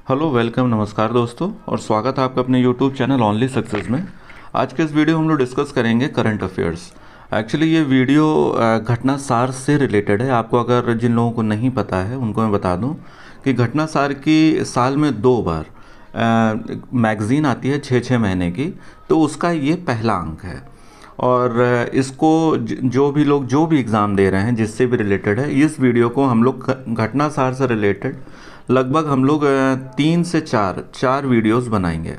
Hello welcome नमस्कार दोस्तों और स्वागत है आपका अपने यूट्यूब चैनल ओनली सक्सेस में। आज के इस वीडियो हम लोग डिस्कस करेंगे करंट अफेयर्स। एक्चुअली ये वीडियो घटना सार से रिलेटेड है। आपको अगर जिन लोगों को नहीं पता है उनको मैं बता दूं कि घटना सार की साल में 2 बार मैगज़ीन आती है 6-6 महीने की, तो उसका ये पहला अंक है। और इसको जो भी लोग जो भी एग्ज़ाम दे रहे हैं जिससे भी रिलेटेड है, इस वीडियो को हम लोग घटना सार से रिलेटेड लगभग हम लोग 3 से 4 वीडियोस बनाएंगे।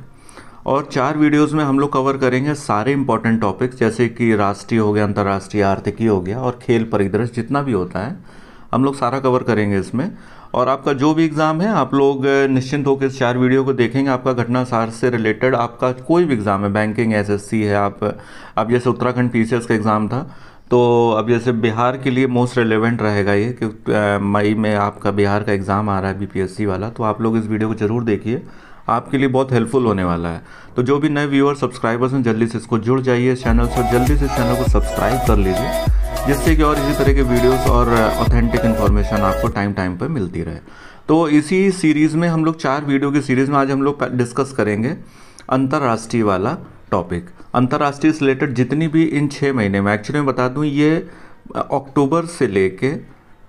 और 4 वीडियोस में हम लोग कवर करेंगे सारे इंपॉर्टेंट टॉपिक्स, जैसे कि राष्ट्रीय हो गया, अंतर्राष्ट्रीय, आर्थिकी हो गया और खेल परिदृश्य जितना भी होता है हम लोग सारा कवर करेंगे इसमें। और आपका जो भी एग्ज़ाम है आप लोग निश्चिंत होकर इस 4 वीडियो को देखेंगे। आपका घटना सार से रिलेटेड आपका कोई भी एग्ज़ाम है, बैंकिंग, एसएससी है, आप जैसे उत्तराखंड पीसीएस का एग्ज़ाम था, तो अब जैसे बिहार के लिए मोस्ट रेलेवेंट रहेगा ये, कि मई में आपका बिहार का एग्ज़ाम आ रहा है बीपीएससी वाला। तो आप लोग इस वीडियो को ज़रूर देखिए, आपके लिए बहुत हेल्पफुल होने वाला है। तो जो भी नए व्यूअर सब्सक्राइबर्स हैं जल्दी से इसको जुड़ जाइए इस चैनल से, और जल्दी से इस चैनल को सब्सक्राइब कर लीजिए, जिससे कि और इसी तरह के वीडियोस और ऑथेंटिक इन्फॉर्मेशन आपको टाइम पर मिलती रहे। तो इसी सीरीज़ में हम लोग 4 वीडियो की सीरीज़ में आज हम लोग डिस्कस करेंगे अंतर्राष्ट्रीय वाला टॉपिक। अंतर्राष्ट्रीय से रिलेटेड जितनी भी इन 6 महीने में, एक्चुअली मैं बता दूं ये अक्टूबर से लेके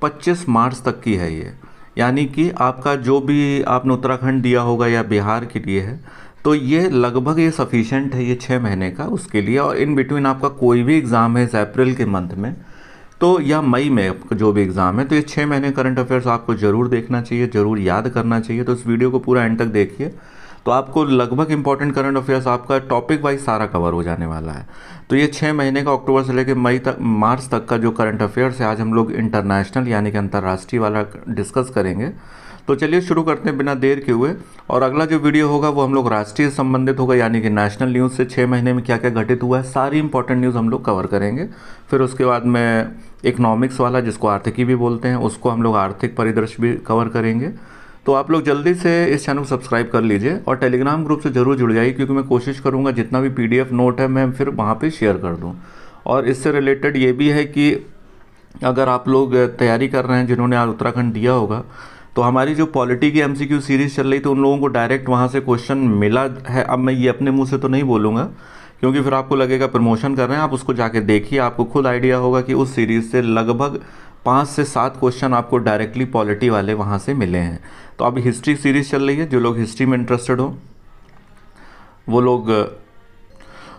25 मार्च तक की है ये, यानी कि आपका जो भी आपने उत्तराखंड दिया होगा या बिहार के लिए है, तो ये लगभग ये सफिशेंट है ये 6 महीने का उसके लिए। और इन बिटवीन आपका कोई भी एग्ज़ाम है इस अप्रैल के मंथ में तो या मई में आपका जो भी एग्ज़ाम है, तो ये 6 महीने करंट अफेयर्स आपको ज़रूर देखना चाहिए, ज़रूर याद करना चाहिए। तो इस वीडियो को पूरा एंड तक देखिए, तो आपको लगभग इंपॉर्टेंट करंट अफेयर्स आपका टॉपिक वाइज सारा कवर हो जाने वाला है। तो ये 6 महीने का अक्टूबर से लेकर मई तक, मार्च तक का जो करंट अफेयर्स है, आज हम लोग इंटरनेशनल यानी कि अंतर्राष्ट्रीय वाला डिस्कस करेंगे। तो चलिए शुरू करते हैं बिना देर के हुए। और अगला जो वीडियो होगा वो हम लोग राष्ट्रीय संबंधित होगा, यानी कि नेशनल न्यूज़ से 6 महीने में क्या क्या घटित हुआ है, सारी इंपॉर्टेंट न्यूज़ हम लोग कवर करेंगे। फिर उसके बाद में इकोनॉमिक्स वाला, जिसको आर्थिकी भी बोलते हैं, उसको हम लोग आर्थिक परिदृश्य भी कवर करेंगे। तो आप लोग जल्दी से इस चैनल को सब्सक्राइब कर लीजिए और टेलीग्राम ग्रुप से ज़रूर जुड़ जाइए, क्योंकि मैं कोशिश करूँगा जितना भी पीडीएफ नोट है मैं फिर वहाँ पे शेयर कर दूँ। और इससे रिलेटेड ये भी है कि अगर आप लोग तैयारी कर रहे हैं जिन्होंने आज उत्तराखंड दिया होगा, तो हमारी जो पॉलिटी की एमसीक्यू सीरीज़ चल रही थी उन लोगों को डायरेक्ट वहाँ से क्वेश्चन मिला है। अब मैं ये अपने मुँह से तो नहीं बोलूँगा, क्योंकि फिर आपको लगेगा प्रमोशन कर रहे हैं। आप उसको जाके देखिए, आपको खुद आइडिया होगा कि उस सीरीज़ से लगभग 5 से 7 क्वेश्चन आपको डायरेक्टली पॉलिटी वाले वहाँ से मिले हैं। तो अभी हिस्ट्री सीरीज़ चल रही है, जो लोग हिस्ट्री में इंटरेस्टेड हो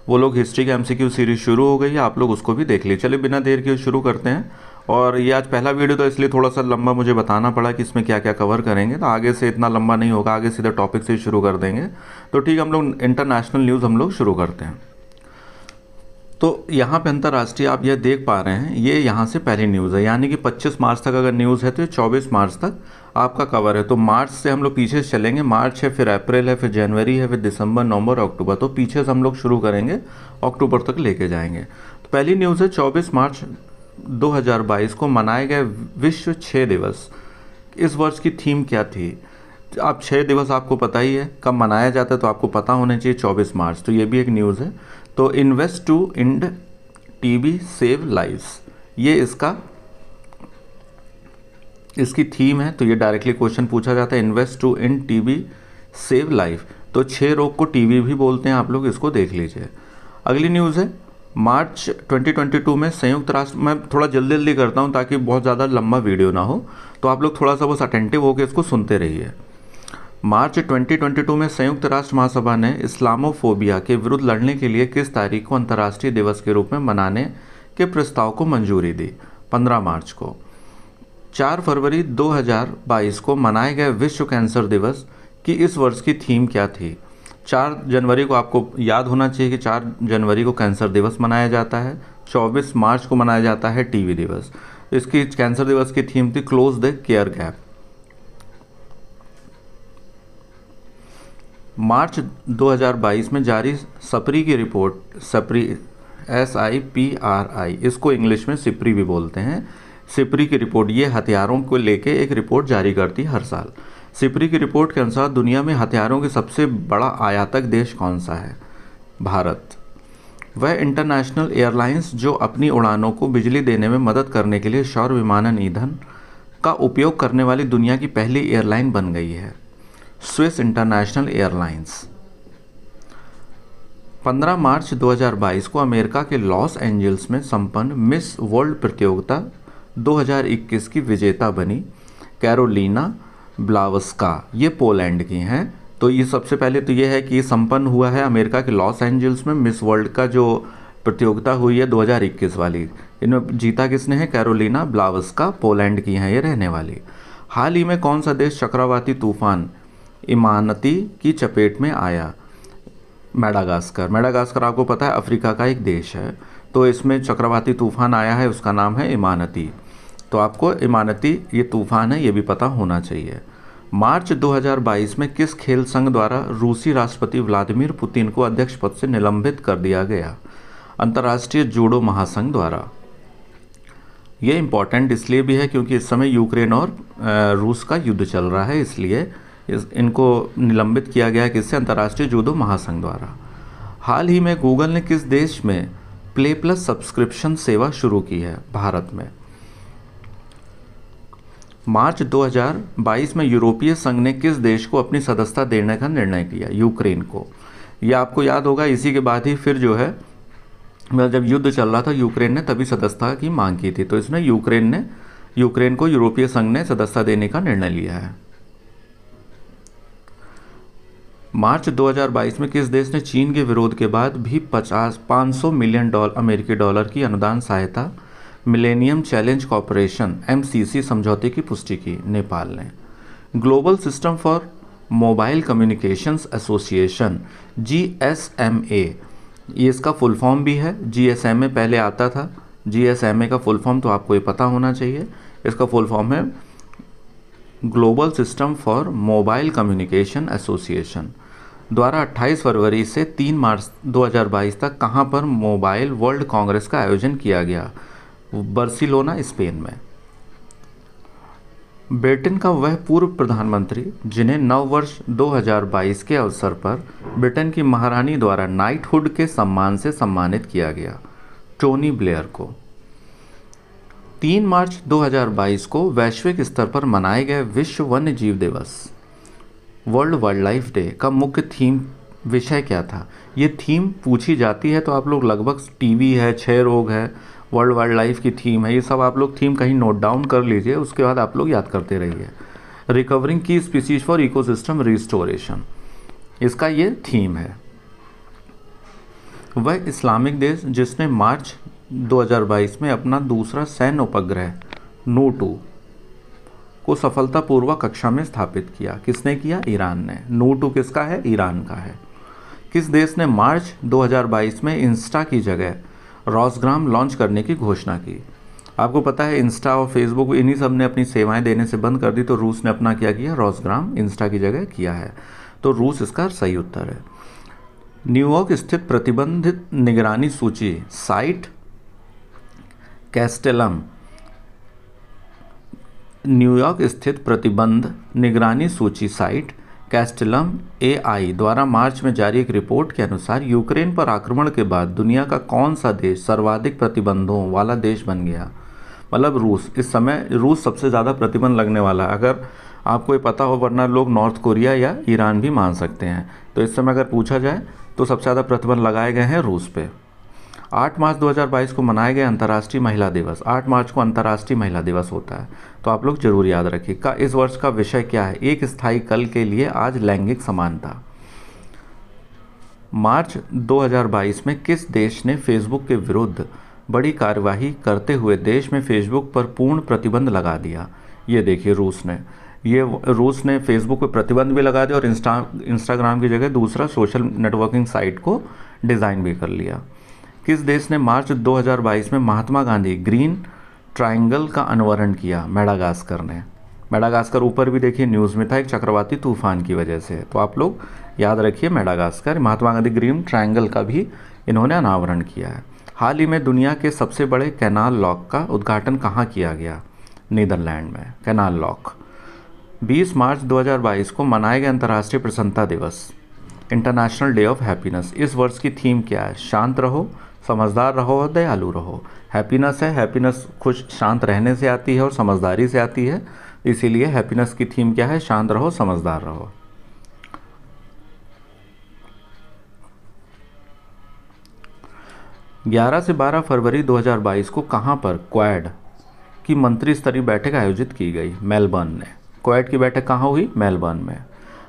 वो लोग हिस्ट्री का एमसीक्यू सीरीज़ शुरू हो गई है, आप लोग उसको भी देख लीजिए। चलिए बिना देर के शुरू करते हैं। और ये आज पहला वीडियो तो इसलिए थोड़ा सा लंबा मुझे बताना पड़ा कि इसमें क्या क्या कवर करेंगे, तो आगे से इतना लंबा नहीं होगा, आगे सीधे टॉपिक से ही शुरू कर देंगे। तो ठीक है, हम लोग इंटरनेशनल न्यूज़ हम लोग शुरू करते हैं। तो यहाँ पे अंतर्राष्ट्रीय आप यह देख पा रहे हैं, ये यहाँ से पहली न्यूज़ है, यानी कि 25 मार्च तक अगर न्यूज़ है तो 24 मार्च तक आपका कवर है। तो मार्च से हम लोग पीछे से चलेंगे, मार्च है, फिर अप्रैल है, फिर जनवरी है, फिर दिसंबर, नवंबर, अक्टूबर। तो पीछे से हम लोग शुरू करेंगे, अक्टूबर तक लेके जाएंगे। तो पहली न्यूज़ है 24 मार्च 2022 को मनाए गए विश्व क्षय दिवस। इस वर्ष की थीम क्या थी? अब 6 दिवस आपको पता ही है कब मनाया जाता है, तो आपको पता होना चाहिए 24 मार्च। तो ये भी एक न्यूज़ है। तो invest to end TB save lives, ये इसकी थीम है। तो ये डायरेक्टली क्वेश्चन पूछा जाता है, invest to end TB save life. तो 6 रोग को टीबी भी बोलते हैं, आप लोग इसको देख लीजिए। अगली न्यूज़ है मार्च 2022 में संयुक्त राष्ट्र, मैं थोड़ा जल्दी जल्दी करता हूँ ताकि बहुत ज़्यादा लंबा वीडियो ना हो, तो आप लोग थोड़ा सा बस अटेंटिव होकर इसको सुनते रहिए। मार्च 2022 में संयुक्त राष्ट्र महासभा ने इस्लामोफोबिया के विरुद्ध लड़ने के लिए किस तारीख को अंतर्राष्ट्रीय दिवस के रूप में मनाने के प्रस्ताव को मंजूरी दी? 15 मार्च को। 4 फरवरी 2022 को मनाए गए विश्व कैंसर दिवस की इस वर्ष की थीम क्या थी? 4 जनवरी को आपको याद होना चाहिए कि 4 जनवरी को कैंसर दिवस मनाया जाता है। 24 मार्च को मनाया जाता है टीबी दिवस। इसकी कैंसर दिवस की थीम थी क्लोज द केयर गैप। मार्च 2022 में जारी SIPRI की रिपोर्ट, SIPRI SIPRI, इसको इंग्लिश में सिप्री भी बोलते हैं, SIPRI की रिपोर्ट, ये हथियारों को लेके एक रिपोर्ट जारी करती है हर साल। SIPRI की रिपोर्ट के अनुसार दुनिया में हथियारों के सबसे बड़ा आयातक देश कौन सा है? भारत। वह इंटरनेशनल एयरलाइंस जो अपनी उड़ानों को बिजली देने में मदद करने के लिए सौर विमानन ईंधन का उपयोग करने वाली दुनिया की पहली एयरलाइन बन गई है। Swiss international airlines. 15 मार्च 2022 को अमेरिका के लॉस एंजल्स में संपन्न मिस वर्ल्ड प्रतियोगिता 2021 की विजेता बनी कैरोलिना ब्लावस्का। ये पोलैंड की हैं। तो ये सबसे पहले तो ये है कि ये संपन्न हुआ है अमेरिका के लॉस एंजल्स में मिस वर्ल्ड का जो प्रतियोगिता हुई है 2021 वाली। इन्हें जीता किसने है? कैरोलिना ब्लावस्का, पोलैंड की हैं ये रहने वाली। हाल ही में कौन सा देश चक्रवाती तूफान इमानती की चपेट में आया? मेडागास्कर। मेडागास्कर आपको पता है अफ्रीका का एक देश है। तो इसमें चक्रवाती तूफान आया है, उसका नाम है इमानती। तो आपको इमानती ये तूफान है ये भी पता होना चाहिए। मार्च 2022 में किस खेल संघ द्वारा रूसी राष्ट्रपति व्लादिमीर पुतिन को अध्यक्ष पद से निलंबित कर दिया गया? अंतर्राष्ट्रीय जूडो महासंघ द्वारा। ये इम्पॉर्टेंट इसलिए भी है क्योंकि इस समय यूक्रेन और रूस का युद्ध चल रहा है, इसलिए इनको निलंबित किया गया किससे? अंतर्राष्ट्रीय जूडो महासंघ द्वारा। हाल ही में गूगल ने किस देश में प्ले प्लस सब्सक्रिप्शन सेवा शुरू की है? भारत में। मार्च 2022 में यूरोपीय संघ ने किस देश को अपनी सदस्यता देने का निर्णय किया? यूक्रेन को। यह आपको याद होगा, इसी के बाद ही फिर जो है जब युद्ध चल रहा था यूक्रेन ने तभी सदस्यता की मांग की थी। तो इसमें यूक्रेन को यूरोपीय संघ ने सदस्यता देने का निर्णय लिया है। मार्च 2022 में किस देश ने चीन के विरोध के बाद भी 500 मिलियन अमेरिकी डॉलर की अनुदान सहायता मिलेनियम चैलेंज कॉरपोरेशन MCC समझौते की पुष्टि की? नेपाल ने। Global system for mobile communications association GSMA, ये इसका फुल फॉर्म भी है। GSMA पहले आता था। GSMA का फुल फॉर्म तो आपको ये पता होना चाहिए। इसका फुल फॉर्म है global system for mobile communication association द्वारा 28 फरवरी से 3 मार्च 2022 तक कहाँ पर मोबाइल वर्ल्ड कांग्रेस का आयोजन किया गया? बार्सिलोना, स्पेन में। ब्रिटेन का वह पूर्व प्रधानमंत्री जिन्हें नववर्ष 2022 के अवसर पर ब्रिटेन की महारानी द्वारा नाइटहुड के सम्मान से सम्मानित किया गया? टोनी ब्लेयर को। 3 मार्च 2022 को वैश्विक स्तर पर मनाए गए विश्व वन्य जीव दिवस वर्ल्ड वाइल्ड लाइफ डे का मुख्य थीम विषय क्या था? ये थीम पूछी जाती है तो आप लोग लगभग टीबी है, क्षय रोग है, वर्ल्ड वाइल्ड लाइफ की थीम है, ये सब आप लोग थीम कहीं नोट डाउन कर लीजिए, उसके बाद आप लोग याद करते रहिए। रिकवरिंग की स्पीसीज फॉर इकोसिस्टम रिस्टोरेशन, इसका ये थीम है। वह इस्लामिक देश जिसने मार्च 2022 में अपना दूसरा सैन्य उपग्रह नू-2 को सफलतापूर्वक कक्षा में स्थापित किया? किसने किया? ईरान ने। नू-2 किसका है? ईरान का है। किस देश ने मार्च 2022 में इंस्टा की जगह रोसग्राम लॉन्च करने की घोषणा की? आपको पता है इंस्टा और फेसबुक इन्हीं सब ने अपनी सेवाएं देने से बंद कर दी, तो रूस ने अपना क्या किया? रोसग्राम इंस्टा की जगह किया है। तो रूस इसका सही उत्तर है। न्यूयॉर्क स्थित प्रतिबंधित निगरानी सूची साइट कैस्टेलम, न्यूयॉर्क स्थित प्रतिबंध निगरानी सूची साइट कैस्टेलम AI द्वारा मार्च में जारी एक रिपोर्ट के अनुसार यूक्रेन पर आक्रमण के बाद दुनिया का कौन सा देश सर्वाधिक प्रतिबंधों वाला देश बन गया? मतलब रूस। इस समय रूस सबसे ज़्यादा प्रतिबंध लगने वाला है, अगर आपको ये पता हो, वरना लोग नॉर्थ कोरिया या ईरान भी मान सकते हैं। तो इस समय अगर पूछा जाए तो सबसे ज़्यादा प्रतिबंध लगाए गए हैं रूस पे। 8 मार्च 2022 को मनाया गया अंतर्राष्ट्रीय महिला दिवस। 8 मार्च को अंतर्राष्ट्रीय महिला दिवस होता है, तो आप लोग जरूर याद रखिए। इस वर्ष का विषय क्या है? एक स्थायी कल के लिए आज लैंगिक समानता। मार्च 2022 में किस देश ने फेसबुक के विरुद्ध बड़ी कार्यवाही करते हुए देश में फेसबुक पर पूर्ण प्रतिबंध लगा दिया? ये देखिए रूस ने फेसबुक पर प्रतिबंध भी लगा दिया और इंस्टाग्राम की जगह दूसरा सोशल नेटवर्किंग साइट को डिज़ाइन भी कर लिया। किस देश ने मार्च 2022 में महात्मा गांधी ग्रीन ट्रायंगल का अनावरण किया? मेडागास्कर ने। मेडागास्कर ऊपर भी देखिए न्यूज़ में था, एक चक्रवाती तूफान की वजह से। तो आप लोग याद रखिए Madagascar. Mahatma Gandhi green triangle का भी इन्होंने अनावरण किया है। हाल ही में दुनिया के सबसे बड़े कैनाल लॉक का उद्घाटन कहाँ किया गया? नीदरलैंड में कैनाल लॉक। 20 मार्च 2022 को मनाया गया अंतर्राष्ट्रीय प्रसन्नता दिवस, इंटरनेशनल डे ऑफ हैप्पीनेस। इस वर्ष की थीम क्या है? शांत रहो, समझदार रहो और दयालु रहो। हैप्पीनेस है, हैप्पीनेस खुश शांत रहने से आती है और समझदारी से आती है, इसीलिए हैप्पीनेस की थीम क्या है? शांत रहो, समझदार रहो। 11 से 12 फरवरी 2022 को कहाँ पर क्वाड की मंत्री स्तरीय बैठक आयोजित की गई? मेलबर्न में। क्वाड की बैठक कहाँ हुई? मेलबर्न में।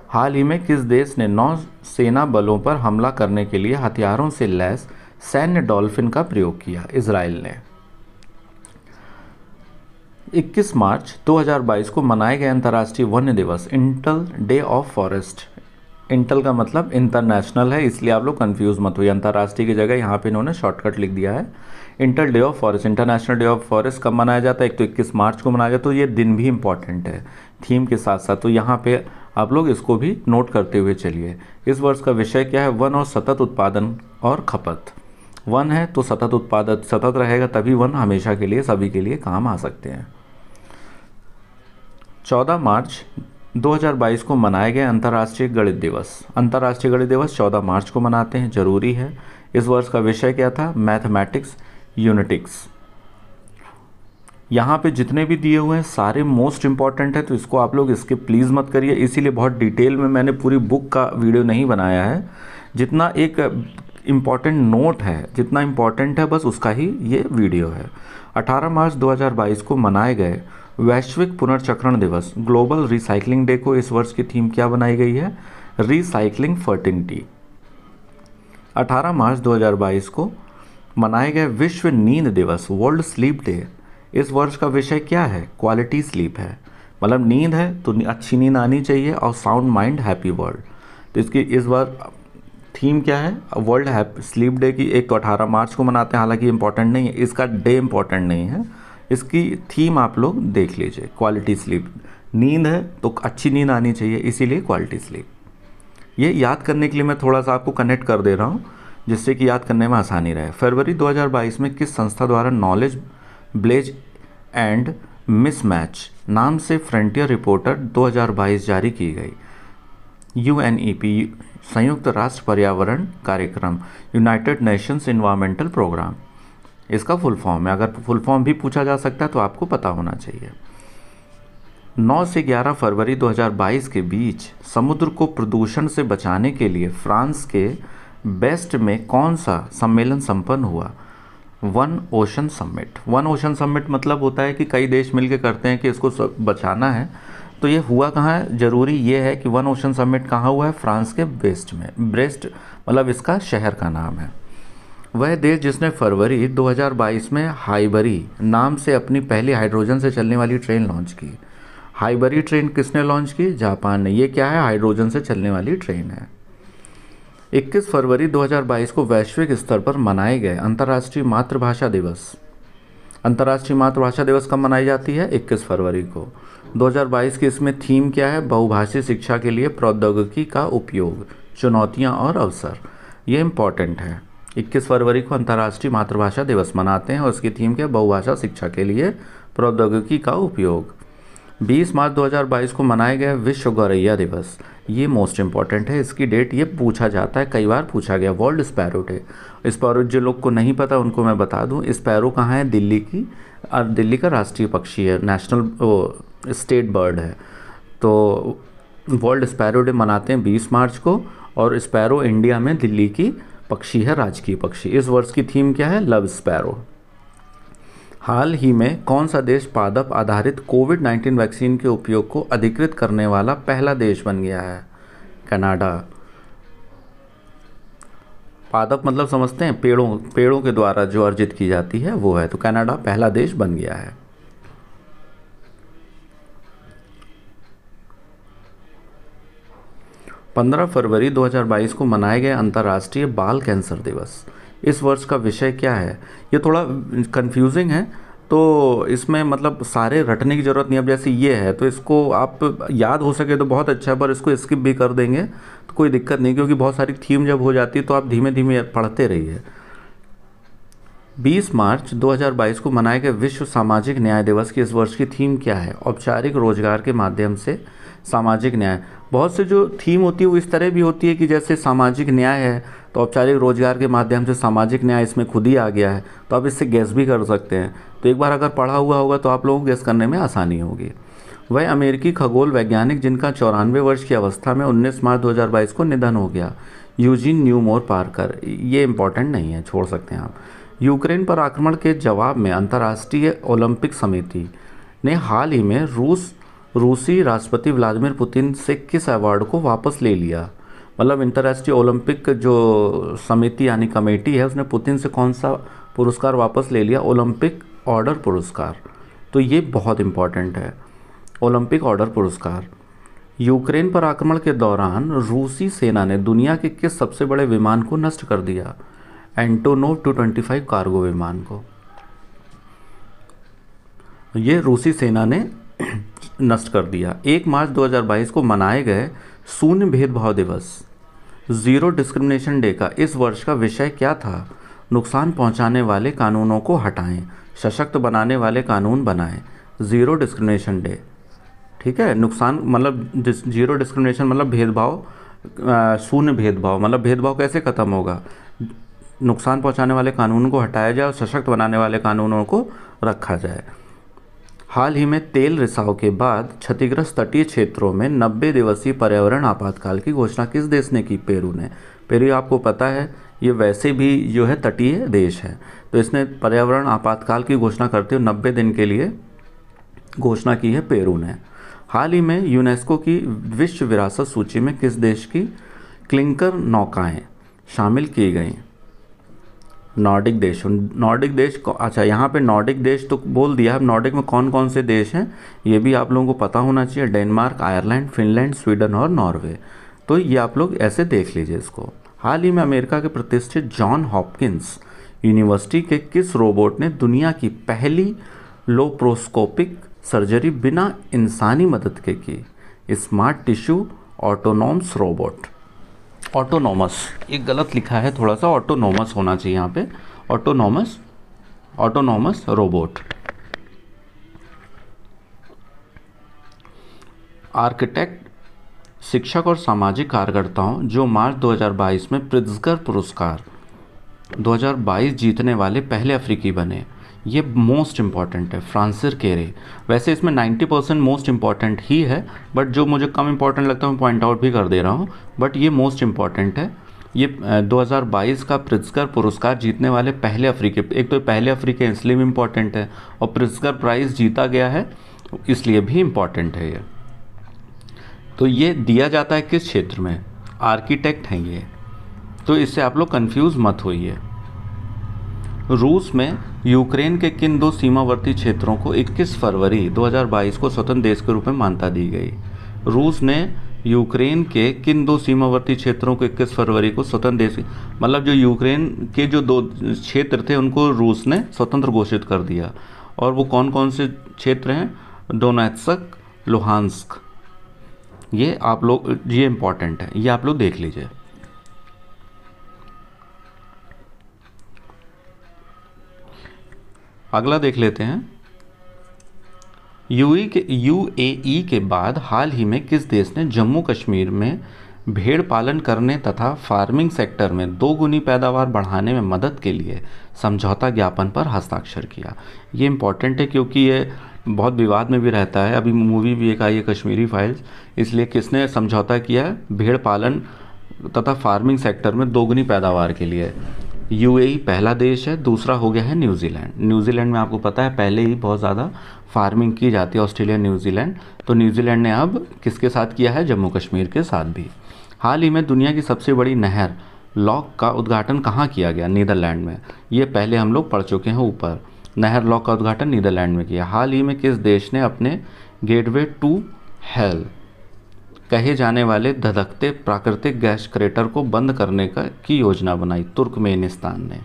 हाल ही में किस देश ने नौ सेना बलों पर हमला करने के लिए हथियारों से लैस सैन्य डॉल्फिन का प्रयोग किया? इजराइल ने। 21 मार्च 2022 को मनाए गए अंतर्राष्ट्रीय वन्य दिवस इंटल डे ऑफ फॉरेस्ट। इंटल का मतलब इंटरनेशनल है, इसलिए आप लोग कंफ्यूज मत हुई। अंतर्राष्ट्रीय की जगह यहाँ पे इन्होंने शॉर्टकट लिख दिया है। इंटल day of forest, international day of forest कब मनाया जाता है? एक तो 21 मार्च को मनाया जाता है, तो ये दिन भी इंपॉर्टेंट है थीम के साथ साथ, तो यहाँ पे आप लोग इसको भी नोट करते हुए चलिए। इस वर्ष का विषय क्या है? वन और सतत उत्पादन और खपत। वन है तो सतत उत्पादन सतत रहेगा, तभी वन हमेशा के लिए सभी के लिए काम आ सकते हैं। 14 मार्च 2022 को मनाए गए अंतर्राष्ट्रीय गणित दिवस। अंतर्राष्ट्रीय गणित दिवस 14 मार्च को मनाते हैं, जरूरी है। इस वर्ष का विषय क्या था? मैथमेटिक्स यूनिटिक्स। यहाँ पे जितने भी दिए हुए हैं सारे मोस्ट इंपॉर्टेंट है, तो इसको आप लोग इसके प्लीज़ मत करिए, इसीलिए बहुत डिटेल में मैंने पूरी बुक का वीडियो नहीं बनाया है। जितना एक इम्पॉर्टेंट नोट है, जितना इम्पॉर्टेंट है बस उसका ही ये वीडियो है। 18 मार्च 2022 को मनाए गए वैश्विक पुनर्चक्रण दिवस, ग्लोबल रिसाइकलिंग डे को इस वर्ष की थीम क्या बनाई गई है? Recycling fertility. 18 मार्च 2022 को मनाए गए विश्व नींद दिवस, वर्ल्ड स्लीप डे, इस वर्ष का विषय क्या है? क्वालिटी स्लीप है। मतलब नींद है तो अच्छी नींद आनी चाहिए और साउंड माइंड हैप्पी वर्ल्ड, तो इसकी इस बार थीम क्या है? वर्ल्ड स्लीप डे की। एक तो 18 मार्च को मनाते हैं, हालांकि इंपॉर्टेंट नहीं है, इसका डे इंपॉर्टेंट नहीं है, इसकी थीम आप लोग देख लीजिए। क्वालिटी स्लीप, नींद है तो अच्छी नींद आनी चाहिए, इसीलिए क्वालिटी स्लीप। ये याद करने के लिए मैं थोड़ा सा आपको कनेक्ट कर दे रहा हूँ, जिससे कि याद करने में आसानी रहे। फरवरी 2022 में किस संस्था द्वारा नॉलेज ब्लेज एंड मिसमैच नाम से फ्रंटियर रिपोर्टर 2022 जारी की गई? UNEP, संयुक्त राष्ट्र पर्यावरण कार्यक्रम, यूनाइटेड नेशंस एनवायरमेंटल प्रोग्राम, इसका फुल फॉर्म है। अगर फुल फॉर्म भी पूछा जा सकता है तो आपको पता होना चाहिए। 9 से 11 फरवरी 2022 के बीच समुद्र को प्रदूषण से बचाने के लिए फ्रांस के बेस्ट में कौन सा सम्मेलन संपन्न हुआ? One ocean summit. One ocean summit मतलब होता है कि कई देश मिलकर करते हैं कि इसको बचाना है, तो ये हुआ कहाँ है? जरूरी ये है कि वन ओशन समिट कहाँ हुआ है? फ्रांस के बेस्ट में। ब्रेस्ट मतलब इसका शहर का नाम है। वह देश जिसने फरवरी 2022 में हाइबरी नाम से अपनी पहली हाइड्रोजन से चलने वाली ट्रेन लॉन्च की। हाइबरी ट्रेन किसने लॉन्च की? जापान ने। ये क्या है? हाइड्रोजन से चलने वाली ट्रेन है। 21 फरवरी 2022 को वैश्विक स्तर पर मनाए गए अंतर्राष्ट्रीय मातृभाषा दिवस। अंतर्राष्ट्रीय मातृभाषा दिवस कब मनाई जाती है? 21 फरवरी को। 2022 की इसमें थीम क्या है? बहुभाषी शिक्षा के लिए प्रौद्योगिकी का उपयोग, चुनौतियां और अवसर। ये इंपॉर्टेंट है। 21 फरवरी को अंतर्राष्ट्रीय मातृभाषा दिवस मनाते हैं और उसकी थीम क्या है? बहुभाषा शिक्षा के लिए प्रौद्योगिकी का उपयोग। 20 मार्च 2022 को मनाए गए विश्व गौरैया दिवस। ये मोस्ट इंपॉर्टेंट है, इसकी डेट ये पूछा जाता है, कई बार पूछा गया। World sparrow day. स्पैरो जो लोग को नहीं पता उनको मैं बता दूं, स्पैरो कहाँ है? दिल्ली की, दिल्ली का राष्ट्रीय पक्षी है, नेशनल स्टेट बर्ड है। तो वर्ल्ड स्पैरो डे मनाते हैं 20 मार्च को, और स्पैरो इंडिया में दिल्ली की पक्षी है, राजकीय पक्षी। इस वर्ष की थीम क्या है? Love sparrow. हाल ही में कौन सा देश पादप आधारित कोविड-19 वैक्सीन के उपयोग को अधिकृत करने वाला पहला देश बन गया है? कनाडा। पादप मतलब समझते हैं, पेड़ों के द्वारा जो अर्जित की जाती है वो है, तो कनाडा पहला देश बन गया है। 15 फरवरी 2022 को मनाए गए अंतर्राष्ट्रीय बाल कैंसर दिवस। इस वर्ष का विषय क्या है? ये थोड़ा कंफ्यूजिंग है, तो इसमें मतलब सारे रटने की ज़रूरत नहीं। अब जैसे ये है तो इसको आप याद हो सके तो बहुत अच्छा है, पर इसको स्किप भी कर देंगे तो कोई दिक्कत नहीं, क्योंकि बहुत सारी थीम जब हो जाती है तो आप धीमे धीमे पढ़ते रहिए। 20 मार्च 2022 को मनाए गए विश्व सामाजिक न्याय दिवस की इस वर्ष की थीम क्या है? औपचारिक रोजगार के माध्यम से सामाजिक न्याय। बहुत से जो थीम होती है वो इस तरह भी होती है कि जैसे सामाजिक न्याय है तो औपचारिक रोजगार के माध्यम से सामाजिक न्याय इसमें खुद ही आ गया है, तो आप इससे गैस भी कर सकते हैं। तो एक बार अगर पढ़ा हुआ होगा तो आप लोगों को गैस करने में आसानी होगी। वह अमेरिकी खगोल वैज्ञानिक जिनका 94 वर्ष की अवस्था में 19 मार्च 2022 को निधन हो गया, यूजीन न्यूमोर पार्कर। ये इंपॉर्टेंट नहीं है, छोड़ सकते हैं आप। यूक्रेन पर आक्रमण के जवाब में अंतर्राष्ट्रीय ओलंपिक समिति ने हाल ही में रूसी राष्ट्रपति व्लादिमीर पुतिन से किस अवार्ड को वापस ले लिया? मतलब अंतर्राष्ट्रीय ओलंपिक जो समिति यानी कमेटी है उसने पुतिन से कौन सा पुरस्कार वापस ले लिया? ओलंपिक ऑर्डर पुरस्कार। तो ये बहुत इम्पॉर्टेंट है, ओलंपिक ऑर्डर पुरस्कार। यूक्रेन पर आक्रमण के दौरान रूसी सेना ने दुनिया के किस सबसे बड़े विमान को नष्ट कर दिया? एंटोनोव 225 कार्गो विमान को ये रूसी सेना ने नष्ट कर दिया। 1 मार्च 2022 को मनाए गए शून्य भेदभाव दिवस, ज़ीरो डिस्क्रिमिनेशन डे का इस वर्ष का विषय क्या था? नुकसान पहुंचाने वाले कानूनों को हटाएं, सशक्त बनाने वाले कानून बनाएं, ज़ीरो डिस्क्रिमिनेशन डे। ठीक है, नुकसान मतलब ज़ीरो डिस्क्रिमिनेशन मतलब भेदभाव, शून्य भेदभाव मतलब भेदभाव कैसे ख़त्म होगा? नुकसान पहुंचाने वाले कानूनों को हटाया जाए और सशक्त बनाने वाले कानूनों को रखा जाए। हाल ही में तेल रिसाव के बाद क्षतिग्रस्त तटीय क्षेत्रों में 90 दिवसीय पर्यावरण आपातकाल की घोषणा किस देश ने की? पेरू ने। पेरू आपको पता है ये वैसे भी जो है तटीय देश है, तो इसने पर्यावरण आपातकाल की घोषणा करते हुए 90 दिन के लिए घोषणा की है पेरू ने। हाल ही में यूनेस्को की विश्व विरासत सूची में किस देश की क्लिंकर नौकाएं शामिल की गई? नॉर्डिक देश। नॉर्डिक देश को, अच्छा यहाँ पे नॉर्डिक देश तो बोल दिया है, नॉर्डिक में कौन कौन से देश हैं ये भी आप लोगों को पता होना चाहिए। डेनमार्क, आयरलैंड, फिनलैंड, स्वीडन और नॉर्वे। तो ये आप लोग ऐसे देख लीजिए इसको। हाल ही में अमेरिका के प्रतिष्ठित जॉन हॉपकिंस यूनिवर्सिटी के किस रोबोट ने दुनिया की पहली लोप्रोस्कोपिक सर्जरी बिना इंसानी मदद के की? Smart tissue autonomous robot. Autonomous ये गलत लिखा है थोड़ा सा, ऑटोनोमस होना चाहिए यहाँ पे, ऑटोनोमस रोबोट। आर्किटेक्ट, शिक्षक और सामाजिक कार्यकर्ताओं जो मार्च 2022 में प्रित्जकर पुरस्कार 2022 जीतने वाले पहले अफ्रीकी बने, ये मोस्ट इम्पॉर्टेंट है, फ्रांसिस केरे। वैसे इसमें 90% मोस्ट इम्पॉर्टेंट ही है, बट जो मुझे कम इम्पॉर्टेंट लगता है मैं पॉइंट आउट भी कर दे रहा हूँ, बट ये मोस्ट इम्पॉर्टेंट है। ये 2022 का प्रित्जकर पुरस्कार जीतने वाले पहले अफ्रीकी, एक तो पहले अफ्रीकी इसलिए भी इम्पॉर्टेंट है और प्रित्जकर प्राइज़ जीता गया है इसलिए भी इम्पॉर्टेंट है ये। तो ये दिया जाता है किस क्षेत्र में? आर्किटेक्ट हैं ये, तो इससे आप लोग कंफ्यूज मत होइए। रूस में यूक्रेन के किन दो सीमावर्ती क्षेत्रों को 21 फरवरी 2022 को स्वतंत्र देश के रूप में मान्यता दी गई? रूस ने यूक्रेन के किन दो सीमावर्ती क्षेत्रों को 21 फरवरी को स्वतंत्र देश, मतलब जो यूक्रेन के जो दो क्षेत्र थे उनको रूस ने स्वतंत्र घोषित कर दिया। और वो कौन कौन से क्षेत्र हैं? डोनेत्स्क, लुहांस्क। ये आप लोग, ये इम्पॉर्टेंट है, ये आप लोग देख लीजिए। अगला देख लेते हैं। यूएई के बाद हाल ही में किस देश ने जम्मू कश्मीर में भेड़ पालन करने तथा फार्मिंग सेक्टर में 2 गुनी पैदावार बढ़ाने में मदद के लिए समझौता ज्ञापन पर हस्ताक्षर किया? ये इम्पॉर्टेंट है क्योंकि ये बहुत विवाद में भी रहता है। अभी मूवी भी एक आई है कश्मीरी फाइल्स, इसलिए किसने समझौता किया है? भेड़ पालन तथा फार्मिंग सेक्टर में 2 गुनी पैदावार के लिए। यूएई पहला देश है, दूसरा हो गया है न्यूजीलैंड। न्यूजीलैंड में आपको पता है पहले ही बहुत ज़्यादा फार्मिंग की जाती है, ऑस्ट्रेलिया, न्यूजीलैंड। तो न्यूजीलैंड ने अब किसके साथ किया है? जम्मू कश्मीर के साथ भी। हाल ही में दुनिया की सबसे बड़ी नहर लॉक का उद्घाटन कहाँ किया गया? नीदरलैंड में। ये पहले हम लोग पढ़ चुके हैं ऊपर। नहर लॉक का उद्घाटन नीदरलैंड में किया। हाल ही में किस देश ने अपने गेटवे टू हेल कहे जाने वाले धधकते प्राकृतिक गैस क्रेटर को बंद करने की योजना बनाई? तुर्कमेनिस्तान ने।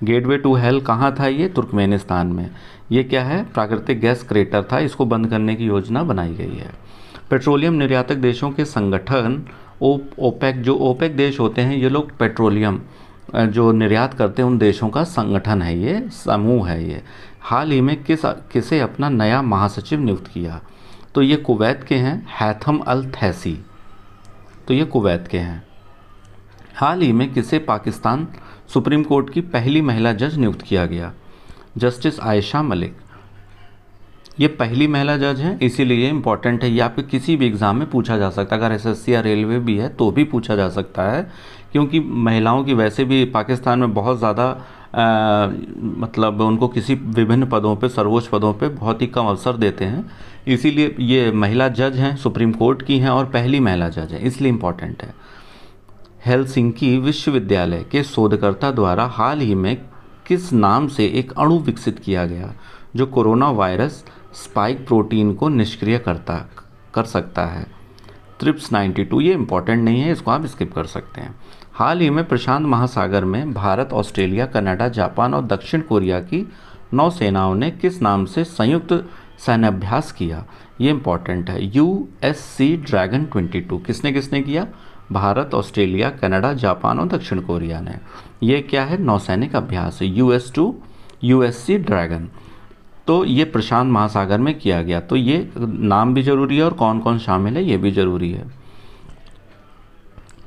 गेटवे टू हेल कहाँ था? ये तुर्कमेनिस्तान में। ये क्या है? प्राकृतिक गैस क्रेटर था, इसको बंद करने की योजना बनाई गई है। पेट्रोलियम निर्यातक देशों के संगठन ओपेक, जो ओपेक देश होते हैं ये लोग पेट्रोलियम जो निर्यात करते हैं उन देशों का संगठन है, ये समूह है ये। हाल ही में किसे अपना नया महासचिव नियुक्त किया? तो ये कुवैत के हैं, हैथम अल थैसी। तो ये कुवैत के हैं। हाल ही में किसे पाकिस्तान सुप्रीम कोर्ट की पहली महिला जज नियुक्त किया गया? जस्टिस आयशा मलिक। ये पहली महिला जज हैं, इसीलिए ये इंपॉर्टेंट है। ये आपके किसी भी एग्ज़ाम में पूछा जा सकता है, अगर एसएससी या रेलवे भी है तो भी पूछा जा सकता है, क्योंकि महिलाओं की वैसे भी पाकिस्तान में बहुत ज़्यादा मतलब उनको किसी विभिन्न पदों पे, सर्वोच्च पदों पे बहुत ही कम अवसर देते हैं, इसीलिए ये महिला जज हैं, सुप्रीम कोर्ट की हैं और पहली महिला जज है, इसलिए इम्पॉर्टेंट है। हेलसिंकी विश्वविद्यालय के शोधकर्ता द्वारा हाल ही में किस नाम से एक अणु विकसित किया गया जो कोरोना वायरस स्पाइक प्रोटीन को निष्क्रिय कर सकता है? ट्रिप्स 92। ये इंपॉर्टेंट नहीं है, इसको आप स्किप कर सकते हैं। हाल ही में प्रशांत महासागर में भारत, ऑस्ट्रेलिया, कनाडा, जापान और दक्षिण कोरिया की नौसेनाओं ने किस नाम से संयुक्त सैन्याभ्यास किया? ये इंपॉर्टेंट है। USC dragon 22। किसने किसने किया? भारत, ऑस्ट्रेलिया, कनाडा, जापान और दक्षिण कोरिया ने। ये क्या है? नौसैनिक अभ्यास है, USC ड्रैगन। तो ये प्रशांत महासागर में किया गया। तो ये नाम भी जरूरी है और कौन कौन शामिल है ये भी जरूरी है।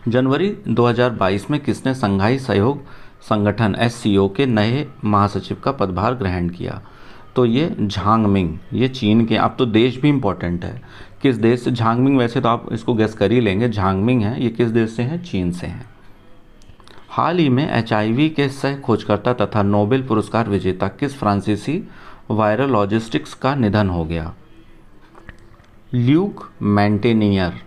जनवरी 2022 में किसने संघाई सहयोग संगठन SCO के नए महासचिव का पदभार ग्रहण किया? तो ये झांगमिंग, ये चीन के। अब तो देश भी इम्पोर्टेंट है, किस देश से झांगमिंग, वैसे तो आप इसको गेस कर ही लेंगे, झांगमिंग है, ये किस देश से हैं? चीन से हैं। हाल ही में HIV के सह खोजकर्ता तथा नोबेल पुरस्कार विजेता किस फ्रांसीसी वायरोलॉजिस्टिक्स का निधन हो गया? ल्यूक मैंटेनियर।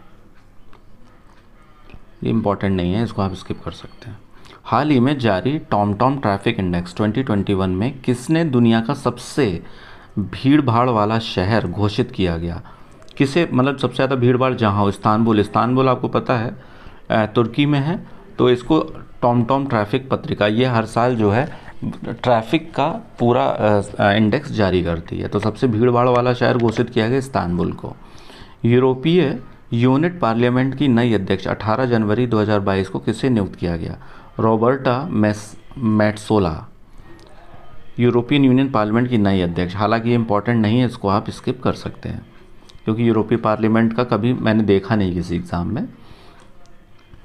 ये इंपॉर्टेंट नहीं है, इसको आप स्किप कर सकते हैं। हाल ही में जारी टॉमटॉम ट्रैफिक इंडेक्स 2021 में किसने दुनिया का सबसे भीड़ भाड़ वाला शहर घोषित किया गया? किसे, मतलब सबसे ज़्यादा भीड़ भाड़ जहाँ हो? इस्तांबुल आपको पता है तुर्की में है। तो इसको टॉमटॉम ट्रैफिक पत्रिका ये हर साल जो है ट्रैफिक का पूरा इंडेक्स जारी करती है। तो सबसे भीड़ भाड़ वाला शहर घोषित किया गया इस्तांबुल को। यूरोपीय यूनिट पार्लियामेंट की नई अध्यक्ष 18 जनवरी 2022 को किसे नियुक्त किया गया? रॉबर्टा मेट्सोला, यूरोपियन यूनियन पार्लियामेंट की नई अध्यक्ष। हालांकि ये इंपॉर्टेंट नहीं है, इसको आप स्किप कर सकते हैं क्योंकि यूरोपीय पार्लियामेंट का कभी मैंने देखा नहीं किसी एग्ज़ाम में।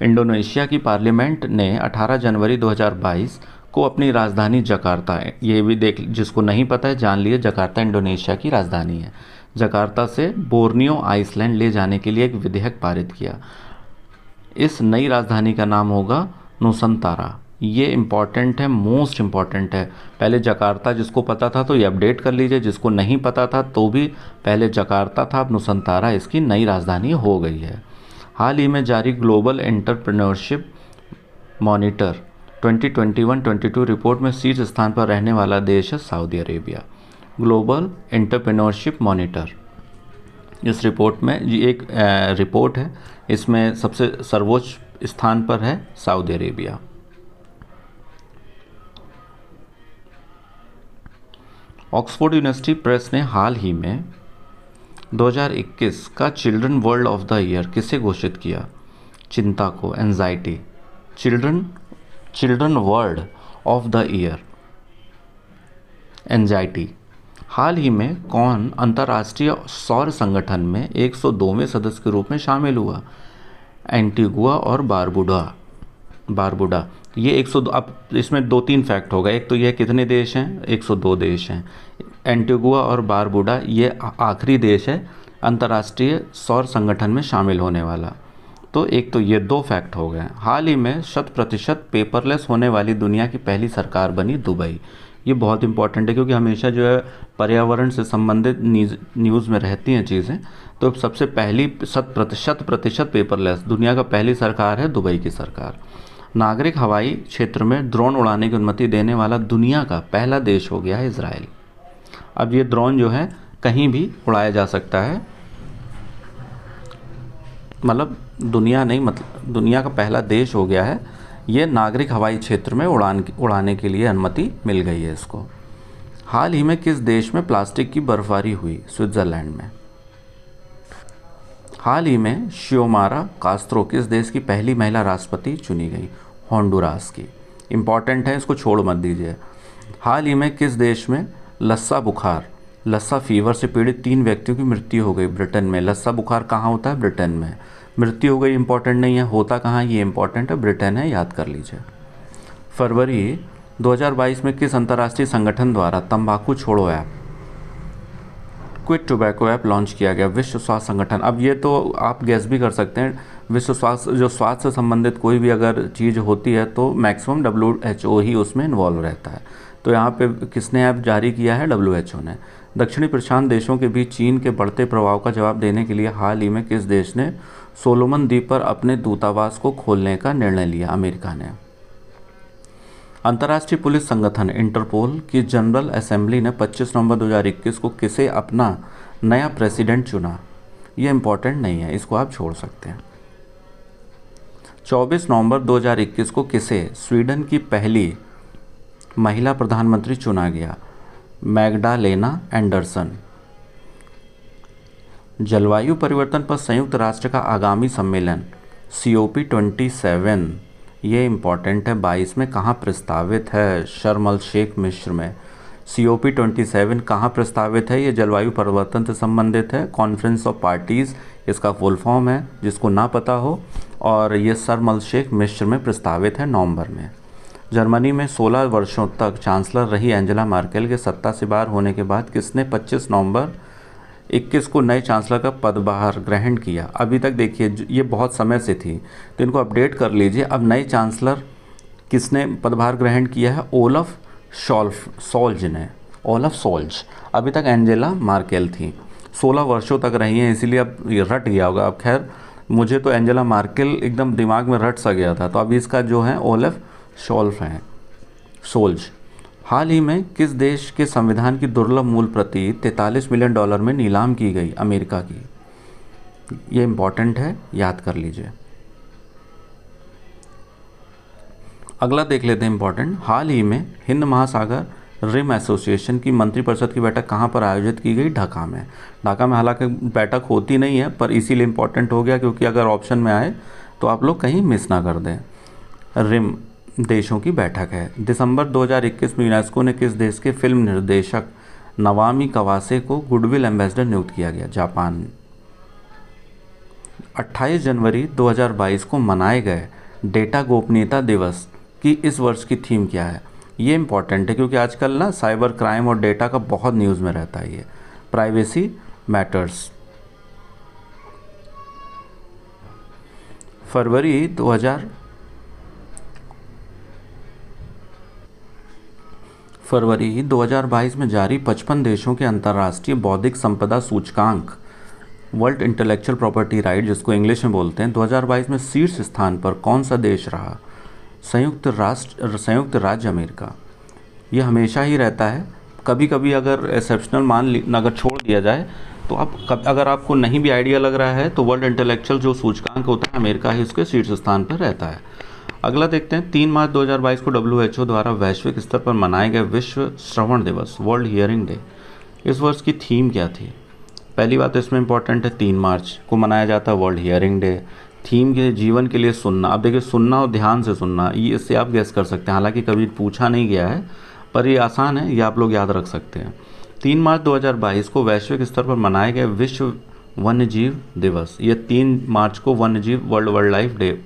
इंडोनेशिया की पार्लियामेंट ने 18 जनवरी 2022 को अपनी राजधानी जकार्ता, ये भी देख, जिसको नहीं पता है जान लिए, जकार्ता इंडोनेशिया की राजधानी है, जकार्ता से बोर्नियो आइसलैंड ले जाने के लिए एक विधेयक पारित किया। इस नई राजधानी का नाम होगा नुसंतारा। ये इम्पॉर्टेंट है, मोस्ट इम्पॉर्टेंट है। पहले जकार्ता जिसको पता था तो ये अपडेट कर लीजिए, जिसको नहीं पता था तो भी पहले जकार्ता था, अब नुसंतारा इसकी नई राजधानी हो गई है। हाल ही में जारी ग्लोबल एंटरप्रेन्योरशिप मॉनिटर 2021-22 रिपोर्ट में शीर्ष स्थान पर रहने वाला देश है Saudi Arabia. Global entrepreneurship monitor, इस रिपोर्ट में ये एक रिपोर्ट है, इसमें सबसे सर्वोच्च स्थान पर है Saudi Arabia. Oxford University Press ने हाल ही में 2021 का children world of the year किसे घोषित किया? चिंता को, anxiety. Children world of the year, anxiety. हाल ही में कौन अंतर्राष्ट्रीय सौर संगठन में 102वें सदस्य के रूप में शामिल हुआ? एंटीगुआ और बारबुडा। ये 102। अब इसमें 2-3 फैक्ट होगा। एक तो यह कितने देश हैं? 102 देश हैं। एंटीगुआ और बारबुडा ये आखिरी देश है अंतर्राष्ट्रीय सौर संगठन में शामिल होने वाला। तो एक तो ये 2 फैक्ट हो गए। हाल ही में 100% पेपरलेस होने वाली दुनिया की पहली सरकार बनी दुबई। ये बहुत इंपॉर्टेंट है क्योंकि हमेशा जो है पर्यावरण से संबंधित न्यूज़ में रहती हैं चीज़ें। तो सबसे पहली 100% पेपरलेस दुनिया का पहली सरकार है दुबई की सरकार। नागरिक हवाई क्षेत्र में ड्रोन उड़ाने की अनुमति देने वाला दुनिया का पहला देश हो गया है इजराइल। अब ये ड्रोन जो है कहीं भी उड़ाया जा सकता है, मतलब दुनिया का पहला देश हो गया है ये। नागरिक हवाई क्षेत्र में उड़ाने के लिए अनुमति मिल गई है इसको। हाल ही में किस देश में प्लास्टिक की बर्फबारी हुई? स्विट्जरलैंड में। हाल ही में शियोमारा कास्त्रो किस देश की पहली महिला राष्ट्रपति चुनी गई? होंडुरास की। इंपॉर्टेंट है, इसको छोड़ मत दीजिए। हाल ही में किस देश में लस्सा फीवर से पीड़ित 3 व्यक्तियों की मृत्यु हो गई? ब्रिटेन में। लस्सा बुखार कहाँ होता है? ब्रिटेन में। मृत्यु हो गई इंपॉर्टेंट नहीं है, होता कहाँ ये इंपॉर्टेंट है, ब्रिटेन है, याद कर लीजिए। फरवरी 2022 में किस अंतर्राष्ट्रीय संगठन द्वारा तंबाकू छोड़ो app quit tobacco app launch किया गया विश्व स्वास्थ्य संगठन। अब ये तो आप गैस भी कर सकते हैं, विश्व स्वास्थ्य जो स्वास्थ्य से संबंधित कोई भी अगर चीज़ होती है तो मैक्सिमम WHO ही उसमें इन्वॉल्व रहता है। तो यहाँ पे किसने ऐप जारी किया है? WHO ने। दक्षिणी प्रशांत देशों के बीच चीन के बढ़ते प्रभाव का जवाब देने के लिए हाल ही में किस देश ने सोलोमन द्वीप पर अपने दूतावास को खोलने का निर्णय लिया? अमेरिका ने। अंतर्राष्ट्रीय पुलिस संगठन इंटरपोल की जनरल असेंबली ने 25 नवंबर 2021 को किसे अपना नया प्रेसिडेंट चुना? ये इम्पोर्टेंट नहीं है, इसको आप छोड़ सकते हैं। 24 नवंबर 2021 को किसे स्वीडन की पहली महिला प्रधानमंत्री चुना गया? Magdalena Andersson. जलवायु परिवर्तन पर संयुक्त राष्ट्र का आगामी सम्मेलन COP27, ये इम्पॉर्टेंट है, 22 में कहाँ प्रस्तावित है? शर्म अल शेख मिस्र में। COP27 कहाँ प्रस्तावित है? ये जलवायु परिवर्तन से संबंधित है, कॉन्फ्रेंस ऑफ पार्टीज़ इसका फुल फॉर्म है, जिसको ना पता हो। और ये शर्म अल शेख मिस्र में प्रस्तावित है नवंबर में। जर्मनी में 16 वर्षों तक चांसलर रही एंजेला मर्केल के सत्ता से बाहर होने के बाद किसने 25 नवंबर 21 को नए चांसलर का पदभार ग्रहण किया? अभी तक देखिए ये बहुत समय से थी, तो इनको अपडेट कर लीजिए। अब नए चांसलर किसने पदभार ग्रहण किया है? ओलफ सोल्ज ने। Olaf Scholz. अभी तक एंजेला मार्केल थी, 16 वर्षों तक रही हैं, इसीलिए अब ये रट गया होगा। अब खैर मुझे तो एंजेला मार्केल एकदम दिमाग में रट सा गया था, तो अभी इसका जो है ओलफ सोल्ज। हाल ही में किस देश के संविधान की दुर्लभ मूल प्रति $43 मिलियन में नीलाम की गई? अमेरिका की। ये इम्पॉर्टेंट है, याद कर लीजिए। अगला देख लेते हैं इम्पॉर्टेंट। हाल ही में हिंद महासागर रिम एसोसिएशन की मंत्रिपरिषद की बैठक कहाँ पर आयोजित की गई? ढाका में। ढाका में हालांकि बैठक होती नहीं है, पर इसीलिए इम्पॉर्टेंट हो गया क्योंकि अगर ऑप्शन में आए तो आप लोग कहीं मिस ना कर दें। रिम देशों की बैठक है। दिसंबर 2021 में यूनेस्को ने किस देश के फिल्म निर्देशक नवामी कवासे को गुडविल एम्बेसडर नियुक्त किया गया? जापान। 28 जनवरी 2022 को मनाए गए डेटा गोपनीयता दिवस की इस वर्ष की थीम क्या है? ये इंपॉर्टेंट है क्योंकि आजकल ना साइबर क्राइम और डेटा का बहुत न्यूज़ में रहता है। ये प्राइवेसी मैटर्स। फरवरी 2022 में जारी 55 देशों के अंतर्राष्ट्रीय बौद्धिक संपदा सूचकांक वर्ल्ड इंटेलेक्चुअल प्रॉपर्टी राइट, जिसको इंग्लिश में बोलते हैं, 2022 में शीर्ष स्थान पर कौन सा देश रहा? संयुक्त राज्य अमेरिका। ये हमेशा ही रहता है, कभी कभी अगर एक्सेप्शनल अगर छोड़ दिया जाए तो अगर आपको नहीं भी आइडिया लग रहा है तो वर्ल्ड इंटेलेक्चुअल जो सूचकांक होता है अमेरिका ही उसके शीर्ष स्थान पर रहता है। अगला देखते हैं। 3 मार्च 2022 को WHO द्वारा वैश्विक स्तर पर मनाए गए विश्व श्रवण दिवस वर्ल्ड हियरिंग डे, इस वर्ष की थीम क्या थी? पहली बात इसमें इंपॉर्टेंट है, 3 मार्च को मनाया जाता है वर्ल्ड हियरिंग डे। थीम के जीवन के लिए सुनना। अब देखिए सुनना और ध्यान से सुनना, ये इससे आप गैस कर सकते हैं, हालांकि कभी पूछा नहीं गया है पर ये आसान है, ये आप लोग याद रख सकते हैं। 3 मार्च 2022 को वैश्विक स्तर पर मनाए गए विश्व वन्यजीव दिवस, ये 3 मार्च को वन्यजीव वर्ल्ड वाइल्ड लाइफ डे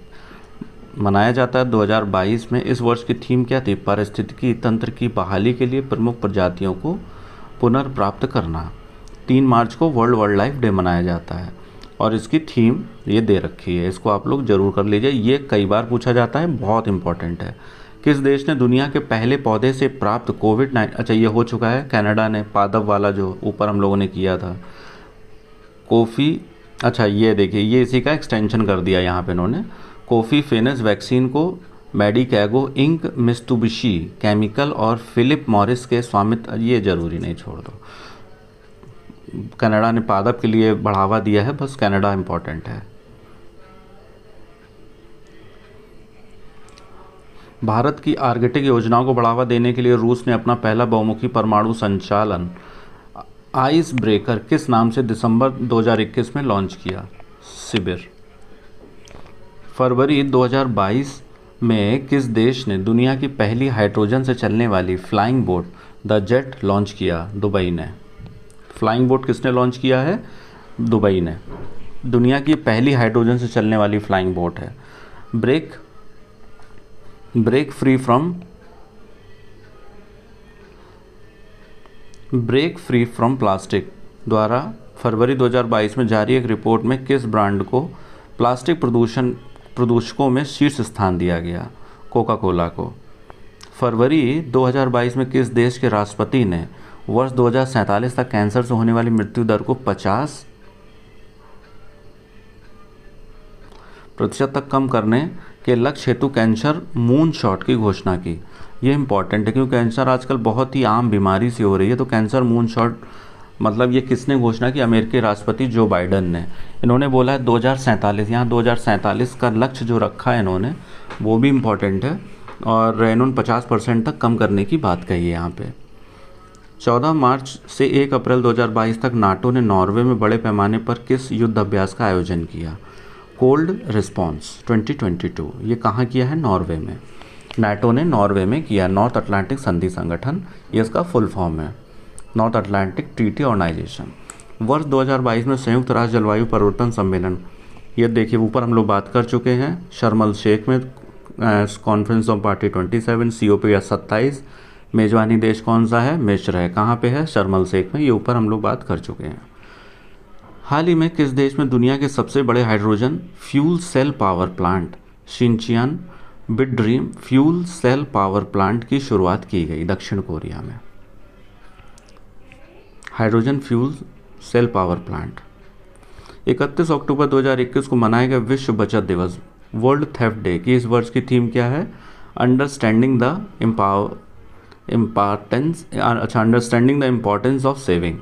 मनाया जाता है 2022 में। इस वर्ष की थीम क्या थी? पारिस्थितिकी तंत्र की बहाली के लिए प्रमुख प्रजातियों को पुनर्प्राप्त करना। 3 मार्च को वर्ल्ड वाइल्ड लाइफ डे मनाया जाता है और इसकी थीम ये दे रखी है, इसको आप लोग जरूर कर लीजिए, ये कई बार पूछा जाता है, बहुत इंपॉर्टेंट है। किस देश ने दुनिया के पहले पौधे से प्राप्त कोविड-19, अच्छा ये हो चुका है, कनाडा ने पादप वाला जो ऊपर हम लोगों ने किया था कोफी, अच्छा ये देखिए ये इसी का एक्सटेंशन कर दिया यहाँ पे इन्होंने, कोफी फेनस वैक्सीन को मेडिकैगो इंक, मित्सुबिशी केमिकल और फिलिप मॉरिस के स्वामित्व, ये जरूरी नहीं, छोड़ दो। कनाडा ने पादप के लिए बढ़ावा दिया है, बस कनाडा इंपॉर्टेंट है। भारत की आर्कटिक योजनाओं को बढ़ावा देने के लिए रूस ने अपना पहला बहुमुखी परमाणु संचालन आइस ब्रेकर किस नाम से दिसंबर 2021 में लॉन्च किया? सिबिर। फरवरी 2022 में किस देश ने दुनिया की पहली हाइड्रोजन से चलने वाली flying boat the jet launch किया? दुबई ने। फ्लाइंग बोट किसने लॉन्च किया है? दुबई ने। दुनिया की पहली हाइड्रोजन से चलने वाली फ्लाइंग बोट है। ब्रेक फ्री फ्रॉम प्लास्टिक द्वारा फरवरी 2022 में जारी एक रिपोर्ट में किस ब्रांड को प्लास्टिक प्रदूषकों में शीर्ष स्थान दिया गया? कोका कोला को। फरवरी 2022 में किस देश के राष्ट्रपति ने वर्ष 2047 तक कैंसर से होने वाली मृत्यु दर को 50% तक कम करने के लक्ष्य हेतु कैंसर मून शॉट की घोषणा की? ये इंपॉर्टेंट है क्योंकि कैंसर आजकल बहुत ही आम बीमारी सी हो रही है। तो कैंसर मून शॉट मतलब ये किसने घोषणा की? अमेरिकी राष्ट्रपति जो बाइडन ने। इन्होंने बोला है 2047, यहाँ 2047 का लक्ष्य जो रखा है इन्होंने वो भी इम्पॉर्टेंट है, और इन्होंने 50% तक कम करने की बात कही है यहाँ पे। 14 मार्च से 1 अप्रैल 2022 तक नाटो ने नॉर्वे में बड़े पैमाने पर किस युद्ध अभ्यास का आयोजन किया? Cold response 2022। ये कहाँ किया है? नॉर्वे में। नाटो ने नॉर्वे में किया, नॉर्थ अटलांटिक संधि संगठन, ये इसका फुल फॉर्म है, नॉर्थ अटलांटिक ट्रीटी ऑर्गेनाइजेशन। वर्ष 2022 में संयुक्त राष्ट्र जलवायु परिवर्तन सम्मेलन, ये देखिए ऊपर हम लोग बात कर चुके हैं, शर्म शेख में कॉन्फ्रेंस ऑफ पार्टी 27, COP 27। मेजबानी देश कौन सा है? मिस्र है। कहाँ पे है? शर्म शेख में। ये ऊपर हम लोग बात कर चुके हैं। हाल ही में किस देश में दुनिया के सबसे बड़े hydrogen fuel cell power plant Xinjiang big dream fuel cell power plant की शुरुआत की गई? दक्षिण कोरिया में। Hydrogen fuel cell power plant. 31 अक्टूबर 2021 को मनाया गया विश्व बचत दिवस, वर्ल्ड थेफ्ट डे की इस वर्ष की थीम क्या है? Understanding the importance of saving.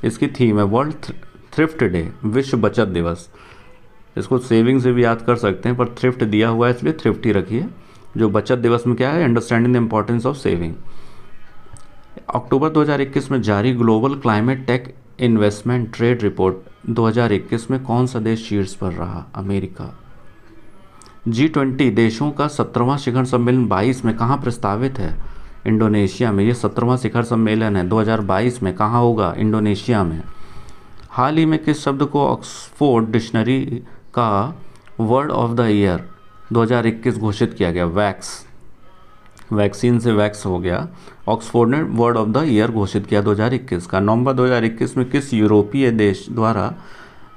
इसकी थीम है वर्ल्ड थ्रिफ्ट डे, विश्व बचत दिवस। इसको सेविंग से भी याद कर सकते हैं, पर थ्रिफ्ट दिया हुआ है इसलिए थ्रिफ्ट ही रखिए। जो बचत दिवस में क्या है? Understanding the importance of saving. अक्टूबर 2021 में जारी global climate tech investment trade report 2021 में कौन सा देश शीर्ष पर रहा? अमेरिका। G20 देशों का 17वां शिखर सम्मेलन 22 में कहाँ प्रस्तावित है? इंडोनेशिया में। ये 17वां शिखर सम्मेलन है 2022 में, कहाँ होगा? इंडोनेशिया में। हाल ही में किस शब्द को ऑक्सफोर्ड डिक्शनरी का वर्ड ऑफ द ईयर 2021 घोषित किया गया? वैक्स। वैक्सीन से वैक्स हो गया। ऑक्सफोर्ड ने वर्ड ऑफ द ईयर घोषित किया 2021 का। नवंबर 2021 में किस यूरोपीय देश द्वारा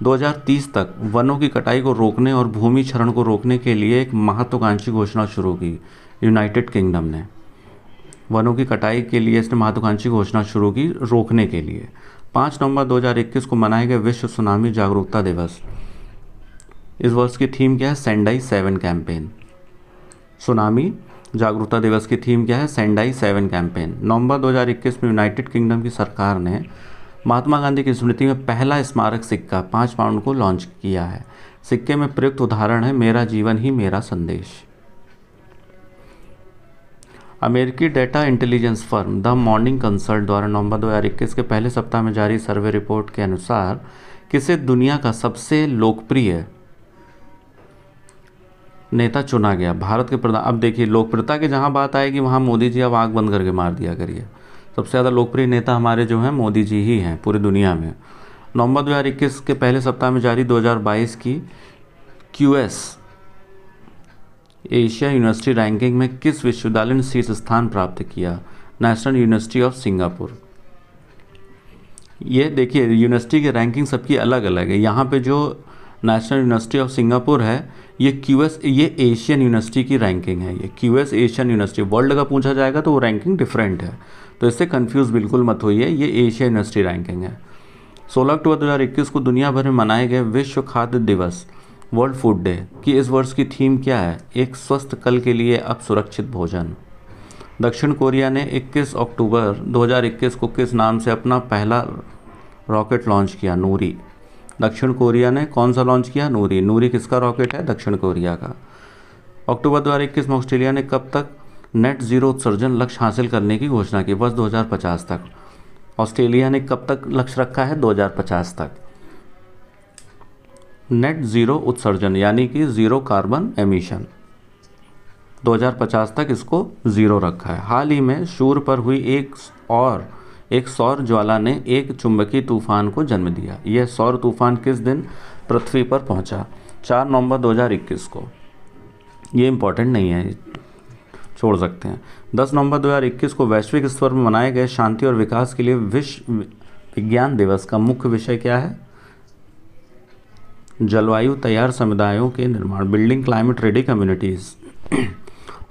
2030 तक वनों की कटाई को रोकने और भूमि क्षरण को रोकने के लिए एक महत्वाकांक्षी घोषणा शुरू की? यूनाइटेड किंगडम ने। वनों की कटाई के लिए इसने महत्वाकांक्षी घोषणा शुरू की रोकने के लिए। 5 नवंबर 2021 को मनाया गया विश्व सुनामी जागरूकता दिवस। इस वर्ष की थीम क्या है? Sendai 7 campaign. सुनामी जागरूकता दिवस की थीम क्या है? Sendai 7 campaign. नवंबर 2021 में यूनाइटेड किंगडम की सरकार ने महात्मा गांधी की स्मृति में पहला स्मारक सिक्का 5 पाउंड को लॉन्च किया है। सिक्के में प्रयुक्त उदाहरण है मेरा जीवन ही मेरा संदेश। अमेरिकी data intelligence firm the morning consult द्वारा नवंबर 2021 के पहले सप्ताह में जारी सर्वे रिपोर्ट के अनुसार किसे दुनिया का सबसे लोकप्रिय नेता चुना गया? भारत के प्रधान। अब देखिए लोकप्रियता की जहां बात आएगी वहां मोदी जी अब आंख बंद करके मार दिया करिए। सबसे ज़्यादा लोकप्रिय नेता हमारे जो हैं मोदी जी ही हैं पूरी दुनिया में। नवंबर 2021 के पहले सप्ताह में जारी 2022 की QS एशिया यूनिवर्सिटी रैंकिंग में किस विश्वविद्यालय ने शीर्ष स्थान प्राप्त किया? National university of Singapore. ये देखिए यूनिवर्सिटी की रैंकिंग सबकी अलग अलग है। यहाँ पे जो नेशनल यूनिवर्सिटी ऑफ सिंगापुर है ये QS, ये एशियन यूनिवर्सिटी की रैंकिंग है। ये QS एशियन यूनिवर्सिटी, वर्ल्ड का पूछा जाएगा तो वो रैंकिंग डिफरेंट है, तो इससे कंफ्यूज बिल्कुल मत होइए। ये एशिया यूनिवर्सिटी रैंकिंग है। 16 अक्टूबर 2021 को दुनिया भर में मनाए गए विश्व खाद्य दिवस, वर्ल्ड फूड डे की इस वर्ष की थीम क्या है? एक स्वस्थ कल के लिए अब सुरक्षित भोजन। दक्षिण कोरिया ने 21 अक्टूबर 2021 को किस नाम से अपना पहला रॉकेट लॉन्च किया? नूरी। दक्षिण कोरिया ने कौन सा लॉन्च किया? नूरी। नूरी किसका रॉकेट है? दक्षिण कोरिया का। अक्टूबर 2021 में ऑस्ट्रेलिया ने कब तक नेट जीरो उत्सर्जन लक्ष्य हासिल करने की घोषणा की? वर्ष 2050 तक। ऑस्ट्रेलिया ने कब तक लक्ष्य रखा है? 2050 तक। नेट ज़ीरो उत्सर्जन यानी कि ज़ीरो कार्बन एमिशन, 2050 तक इसको ज़ीरो रखा है। हाल ही में सूर्य पर हुई एक सौर ज्वाला ने एक चुंबकीय तूफान को जन्म दिया। यह सौर तूफान किस दिन पृथ्वी पर पहुंचा? 4 नवंबर 2021 को। ये इम्पोर्टेंट नहीं है, छोड़ सकते हैं। 10 नवंबर 2021 को वैश्विक स्तर पर मनाए गए शांति और विकास के लिए विश्व विज्ञान दिवस का मुख्य विषय क्या है? जलवायु तैयार समुदायों के निर्माण, बिल्डिंग क्लाइमेट रेडी कम्युनिटीज़।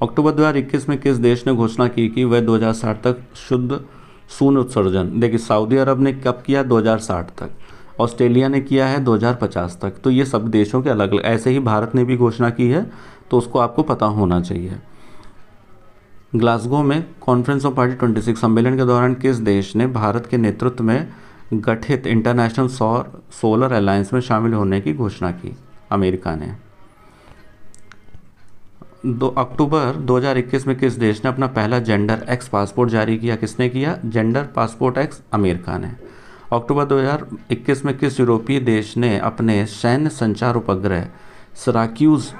अक्टूबर 2021 में किस देश ने घोषणा की कि वह 2060 तक शुद्ध शून्य उत्सर्जन, देखिए सऊदी अरब ने कब किया? 2060 तक। ऑस्ट्रेलिया ने किया है 2050 तक। तो ये सब देशों के अलग अलग, ऐसे ही भारत ने भी घोषणा की है, तो उसको आपको पता होना चाहिए। ग्लासगो में कॉन्फ्रेंस ऑफ पार्टी 26 सम्मेलन के दौरान किस देश ने भारत के नेतृत्व में गठित इंटरनेशनल सोलर अलायंस में शामिल होने की घोषणा की? अमेरिका ने। 2 अक्टूबर 2021 में किस देश ने अपना पहला जेंडर एक्स पासपोर्ट जारी किया? किसने किया? जेंडर पासपोर्ट एक्स, अमेरिका ने। अक्टूबर 2021 में किस यूरोपीय देश ने अपने सैन्य संचार उपग्रह सिराक्यूज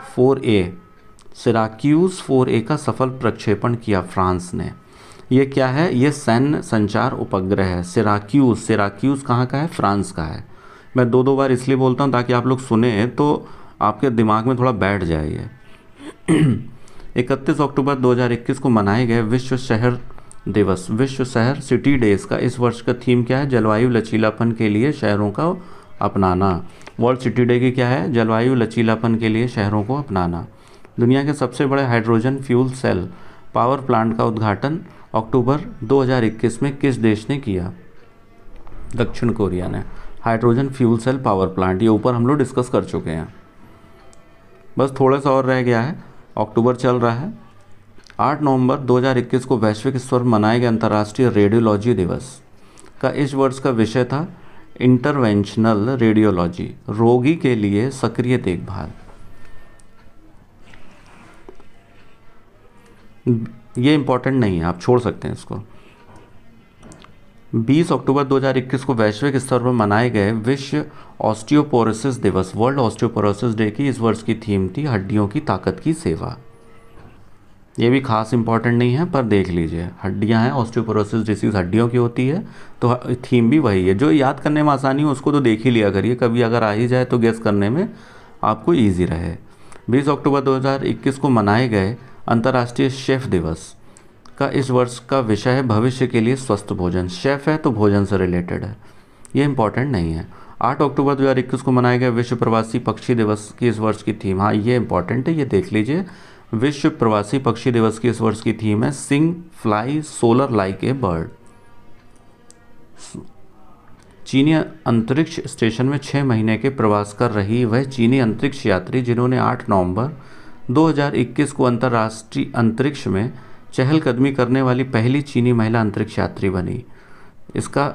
4A का सफल प्रक्षेपण किया? फ्रांस ने। ये क्या है? ये सैन्य संचार उपग्रह है। सिराक्यूज कहाँ का है? फ्रांस का है। मैं दो बार इसलिए बोलता हूँ ताकि आप लोग सुने तो आपके दिमाग में थोड़ा बैठ जाए ये। 31 अक्टूबर 2021 को मनाए गए विश्व शहर दिवस, विश्व शहर सिटी डेज का इस वर्ष का थीम क्या है? जलवायु लचीलापन के लिए शहरों का अपनाना। वर्ल्ड सिटी डे की क्या है? जलवायु लचीलापन के लिए शहरों को अपनाना। दुनिया के सबसे बड़े hydrogen fuel cell power plant का उद्घाटन अक्टूबर 2021 में किस देश ने किया? दक्षिण कोरिया ने। Hydrogen fuel cell power plant, ये ऊपर हम लोग डिस्कस कर चुके हैं, बस थोड़ा सा और रह गया है। अक्टूबर चल रहा है। 8 नवंबर 2021 को वैश्विक स्तर पर मनाए गए अंतर्राष्ट्रीय रेडियोलॉजी दिवस का इस वर्ष का विषय था इंटरवेंशनल रेडियोलॉजी, रोगी के लिए सक्रिय देखभाल। ये इंपॉर्टेंट नहीं है, आप छोड़ सकते हैं इसको। 20 अक्टूबर 2021 को वैश्विक स्तर पर मनाए गए विश्व ऑस्टियोपोरोसिस दिवस, वर्ल्ड ऑस्टियोपोरोसिस डे की इस वर्ष की थीम थी हड्डियों की ताकत की सेवा। ये भी खास इंपॉर्टेंट नहीं है पर देख लीजिए, हड्डियां हैं, ऑस्टियोपोरोसिस डिसीज हड्डियों की होती है, तो थीम भी वही है। जो याद करने में आसानी हो उसको तो देख ही लिया करिए, कभी अगर आ ही जाए तो गेस करने में आपको ईजी रहे। 20 अक्टूबर 2021 को मनाए गए अंतर्राष्ट्रीय शेफ दिवस का इस वर्ष का विषय है भविष्य के लिए स्वस्थ भोजन। शेफ है तो भोजन से रिलेटेड है, ये इंपॉर्टेंट नहीं है। 8 अक्टूबर 2021 को मनाया गया विश्व प्रवासी पक्षी दिवस की इस वर्ष की थीम, हाँ ये इंपॉर्टेंट है, ये देख लीजिए। विश्व प्रवासी पक्षी दिवस की इस वर्ष की थीम है sing fly solar like a bird. चीनी अंतरिक्ष स्टेशन में 6 महीने के प्रवास कर रही वह चीनी अंतरिक्ष यात्री जिन्होंने 8 नवंबर 2021 को अंतर्राष्ट्रीय अंतरिक्ष में चहलकदमी करने वाली पहली चीनी महिला अंतरिक्ष यात्री बनी। इसका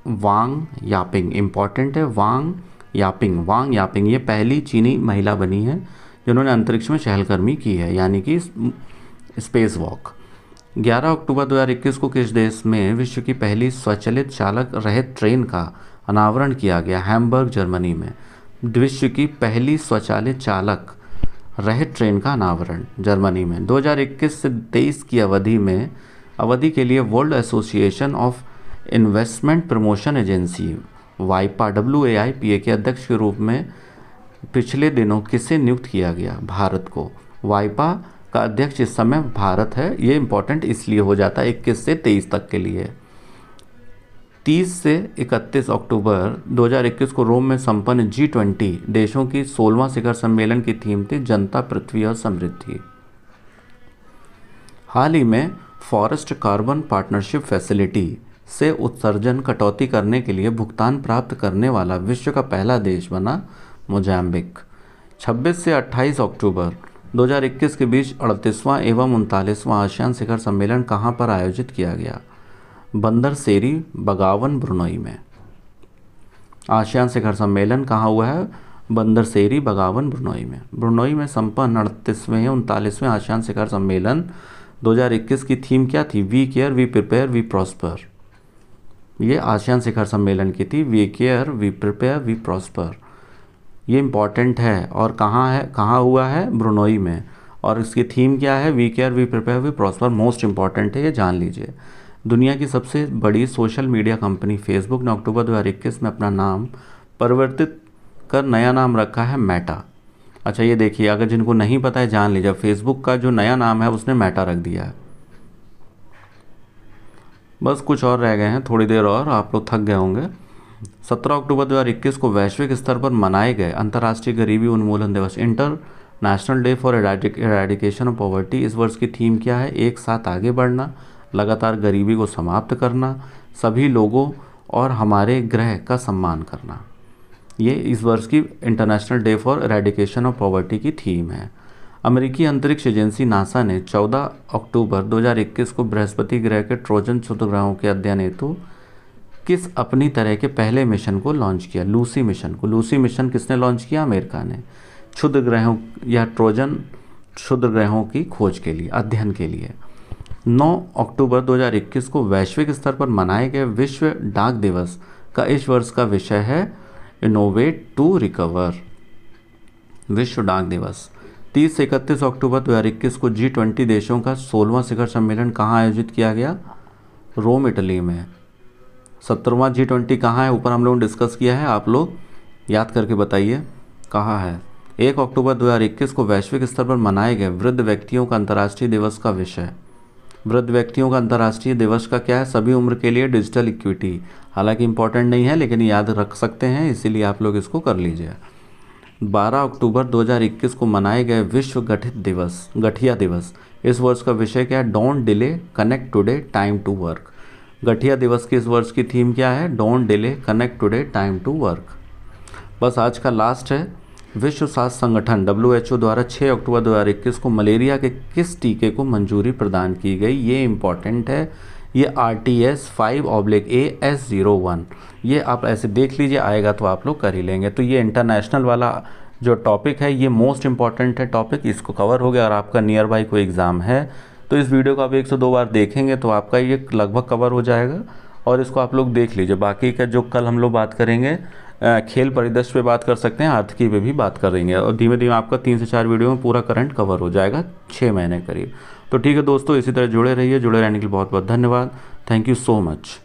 वांग यापिंग, इंपॉर्टेंट है, वांग यापिंग ये पहली चीनी महिला बनी है जिन्होंने अंतरिक्ष में चहलकदमी की है, यानी कि स्पेस वॉक। 11 अक्टूबर 2021 को किस देश में विश्व की पहली स्वचालित चालक रहित ट्रेन का अनावरण किया गया? हैम्बर्ग, जर्मनी में। विश्व की पहली स्वचालित चालक रहित ट्रेन का अनावरण जर्मनी में। 2021 से 23 की अवधि के लिए world association of investment promotion agency वाइपा WAIPA के अध्यक्ष के रूप में पिछले दिनों किसे नियुक्त किया गया? भारत को। वाइपा का अध्यक्ष इस समय भारत है, ये इंपॉर्टेंट इसलिए हो जाता है 21 से 23 तक के लिए। 30 से 31 अक्टूबर 2021 को रोम में संपन्न G20 देशों की 16वां शिखर सम्मेलन की थीम थी जनता, पृथ्वी और समृद्धि। हाल ही में फॉरेस्ट कार्बन पार्टनरशिप फैसिलिटी से उत्सर्जन कटौती करने के लिए भुगतान प्राप्त करने वाला विश्व का पहला देश बना मोजाम्बिक। 26 से 28 अक्टूबर 2021 के बीच 38वां एवं 39वां आसियान शिखर सम्मेलन कहाँ पर आयोजित किया गया? बंदर सेरी, बगावन, ब्रुनई में। आसियान शिखर सम्मेलन कहाँ हुआ है? बंदर सेरी, बगावन, ब्रुनई में। ब्रुनई में संपन्न 38वें 39वें आसियान शिखर सम्मेलन 2021 की थीम क्या थी? We care, we prepare, we prosper. ये आसियान शिखर सम्मेलन की थी, we care, we prepare, we prosper. ये इम्पॉर्टेंट है और कहाँ हुआ है? ब्रुनई में। और इसकी थीम क्या है? We care, we prepare, we prosper. Most important है, ये जान लीजिए। दुनिया की सबसे बड़ी सोशल मीडिया कंपनी फेसबुक ने अक्टूबर 2021 में अपना नाम परिवर्तित कर नया नाम रखा है मेटा। अच्छा ये देखिए, अगर जिनको नहीं पता है जान लीजिए, फेसबुक का जो नया नाम है उसने मेटा रख दिया है। बस कुछ और रह गए हैं, थोड़ी देर और, आप लोग थक गए होंगे। 17 अक्टूबर 2021 को वैश्विक स्तर पर मनाए गए अंतर्राष्ट्रीय गरीबी उन्मूलन दिवस, international day for eradication of poverty. इस वर्ष की थीम क्या है? एक साथ आगे बढ़ना, लगातार गरीबी को समाप्त करना, सभी लोगों और हमारे ग्रह का सम्मान करना। ये इस वर्ष की international day for eradication of poverty की थीम है। अमेरिकी अंतरिक्ष एजेंसी नासा ने 14 अक्टूबर 2021 को बृहस्पति ग्रह के ट्रोजन क्षुद्रग्रहों के अध्ययन हेतु किस अपनी तरह के पहले मिशन को लॉन्च किया? लूसी मिशन को। लूसी मिशन किसने लॉन्च किया? अमेरिका ने। क्षुद्र ग्रहों या ट्रोजन क्षुद्र ग्रहों की खोज के लिए, अध्ययन के लिए। 9 अक्टूबर 2021 को वैश्विक स्तर पर मनाए गए विश्व डाक दिवस का इस वर्ष का विषय है इनोवेट टू रिकवर। विश्व डाक दिवस। 30 से 31 अक्टूबर 2021 को G20 देशों का 16वां शिखर सम्मेलन कहाँ आयोजित किया गया? रोम, इटली में। 17वां G20 कहाँ है? ऊपर हम लोगों ने डिस्कस किया है, आप लोग याद करके बताइए कहाँ है। 1 अक्टूबर 2021 को वैश्विक स्तर पर मनाए गए वृद्ध व्यक्तियों का अंतर्राष्ट्रीय दिवस का विषय। वृद्ध व्यक्तियों का अंतर्राष्ट्रीय दिवस का क्या है? सभी उम्र के लिए डिजिटल इक्विटी। हालांकि इंपॉर्टेंट नहीं है लेकिन याद रख सकते हैं, इसीलिए आप लोग इसको कर लीजिए। 12 अक्टूबर 2021 को मनाए गए विश्व गठिया दिवस। इस वर्ष का विषय क्या है? Don't delay, connect today, time to work. गठिया दिवस की इस वर्ष की थीम क्या है? Don't delay, connect today, time to work. बस आज का लास्ट है। विश्व स्वास्थ्य संगठन WHO द्वारा 6 अक्टूबर 2021 को मलेरिया के किस टीके को मंजूरी प्रदान की गई? ये इम्पॉर्टेंट है। ये RTS 5/AS01। ये आप ऐसे देख लीजिए, आएगा तो आप लोग कर ही लेंगे। तो ये इंटरनेशनल वाला जो टॉपिक है ये मोस्ट इम्पॉर्टेंट है टॉपिक, इसको कवर हो गया। और आपका नियर बाई कोई एग्ज़ाम है तो इस वीडियो को आप 102 बार देखेंगे तो आपका ये लगभग कवर हो जाएगा। और इसको आप लोग देख लीजिए। बाकी का जो कल हम लोग बात करेंगे, खेल परिदृश्य पे बात कर सकते हैं, आर्थिकी पे भी बात करेंगे। और धीमे धीमे आपका 3 से 4 वीडियो में पूरा करंट कवर हो जाएगा, 6 महीने करीब। तो ठीक है दोस्तों, इसी तरह जुड़े रहिए। जुड़े रहने के लिए बहुत बहुत धन्यवाद। Thank you so much.